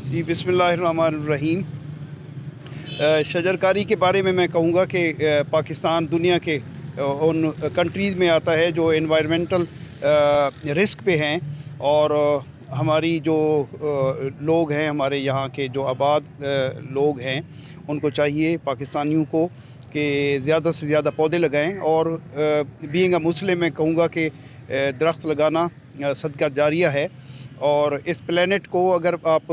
जी बिस्मिल्लाहिर्रहमानिर्रहीम। शजरकारी के बारे में मैं कहूँगा कि पाकिस्तान दुनिया के उन कंट्रीज़ में आता है जो एनवायरमेंटल रिस्क पे हैं, और हमारी जो लोग हैं, हमारे यहाँ के जो आबाद लोग हैं, उनको चाहिए पाकिस्तानियों को कि ज़्यादा से ज़्यादा पौधे लगाएं। और बीइंग अ मुस्लिम मैं कहूँगा कि दरख्त लगाना सदका जारिया है, और इस प्लेनेट को अगर आप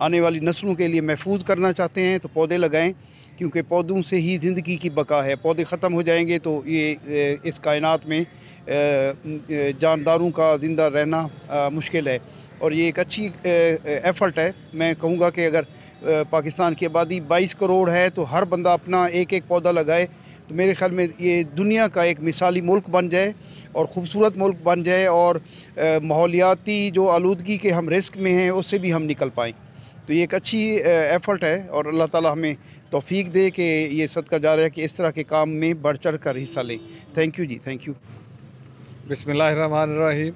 आने वाली नस्लों के लिए महफूज करना चाहते हैं तो पौधे लगाएं, क्योंकि पौधों से ही ज़िंदगी की बका है। पौधे ख़त्म हो जाएंगे तो ये इस कायनात में जानदारों का ज़िंदा रहना मुश्किल है। और ये एक अच्छी एफ़र्ट है। मैं कहूँगा कि अगर पाकिस्तान की आबादी 22 करोड़ है तो हर बंदा अपना एक एक पौधा लगाए तो मेरे ख़्याल में ये दुनिया का एक मिसाली मुल्क बन जाए और ख़ूबसूरत मुल्क बन जाए, और माहौलियाती जो आलूदगी के हम रिस्क में हैं उससे भी हम निकल पाएँ। तो ये एक अच्छी एफ़र्ट है, और अल्लाह ताला हमें तौफ़ीक दे कि ये सदका जारिया है कि इस तरह के काम में बढ़ चढ़ कर हिस्सा लें। Thank you ji, thank you. बिस्मिल्लाहिर्रहमानिर्रहीम।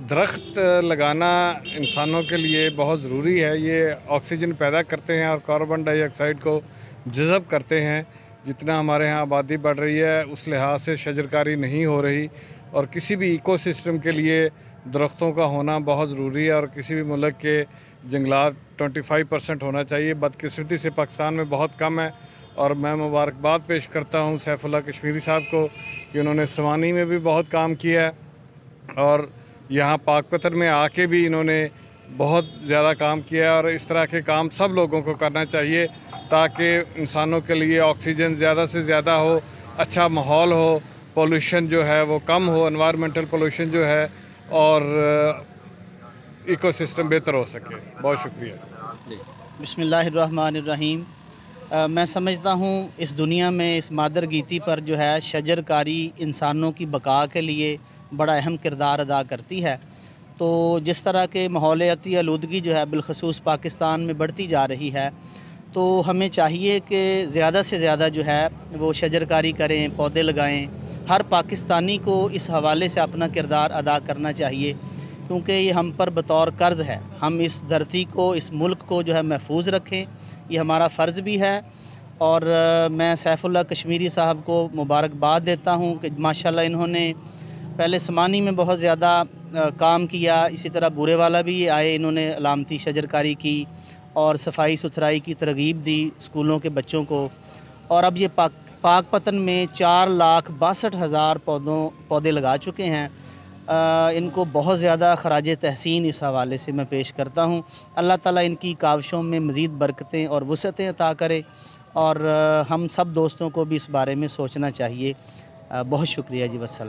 दरख्त लगाना इंसानों के लिए बहुत ज़रूरी है। ये ऑक्सीजन पैदा करते हैं और कार्बन डाइऑक्साइड को जज़ब करते हैं। जितना हमारे यहाँ आबादी बढ़ रही है उस लिहाज से शजरकारी नहीं हो रही, और किसी भी इकोसिस्टम के लिए दरख्तों का होना बहुत ज़रूरी है। और किसी भी मुल्क के जंगलात 25% होना चाहिए। बदकिस्मती से पाकिस्तान में बहुत कम है, और मैं मुबारकबाद पेश करता हूँ सैफुल्लाह कश्मीरी साहब को कि उन्होंने सवानी में भी बहुत काम किया है, और यहाँ पाकपतन में आके भी इन्होंने बहुत ज़्यादा काम किया है। और इस तरह के काम सब लोगों को करना चाहिए ताकि इंसानों के लिए ऑक्सीजन ज़्यादा से ज़्यादा हो, अच्छा माहौल हो, पोल्यूशन जो है वो कम हो, एनवायरमेंटल पोल्यूशन जो है, और इकोसिस्टम बेहतर हो सके। बहुत शुक्रिया। बिस्मिल्लाहिर्रहमानिर्रहीम। मैं समझता हूँ इस दुनिया में, इस मादर गीती पर जो है शजरकारी इंसानों की बका के लिए बड़ा अहम किरदार अदा करती है। तो जिस तरह के माहौलियाती आलूदगी जो है बिलखसूस पाकिस्तान में बढ़ती जा रही है, तो हमें चाहिए कि ज़्यादा से ज़्यादा जो है वो शजरकारी करें, पौधे लगाएं। हर पाकिस्तानी को इस हवाले से अपना किरदार अदा करना चाहिए, क्योंकि ये हम पर बतौर कर्ज़ है। हम इस धरती को, इस मुल्क को जो है महफूज रखें, ये हमारा फ़र्ज़ भी है। और मैं सैफुल्लाह कश्मीरी साहब को मुबारकबाद देता हूँ कि माशाल्लाह इन्होंने पहले समानी में बहुत ज़्यादा काम किया। इसी तरह बुरे वाला भी आए, इन्होंने अलामती शजरकारी की और सफाई सुथराई की तरगीब दी स्कूलों के बच्चों को। और अब ये पाकपतन में 4,62,000 पौधे लगा चुके हैं। इनको बहुत ज़्यादा खराज तहसीन इस हवाले से मैं पेश करता हूँ। अल्लाह ताला इनकी काविशों में मज़ीद बरकतें और वुसअतें अता करे, और हम सब दोस्तों को भी इस बारे में सोचना चाहिए। बहुत शुक्रिया जी, वस्सलाम।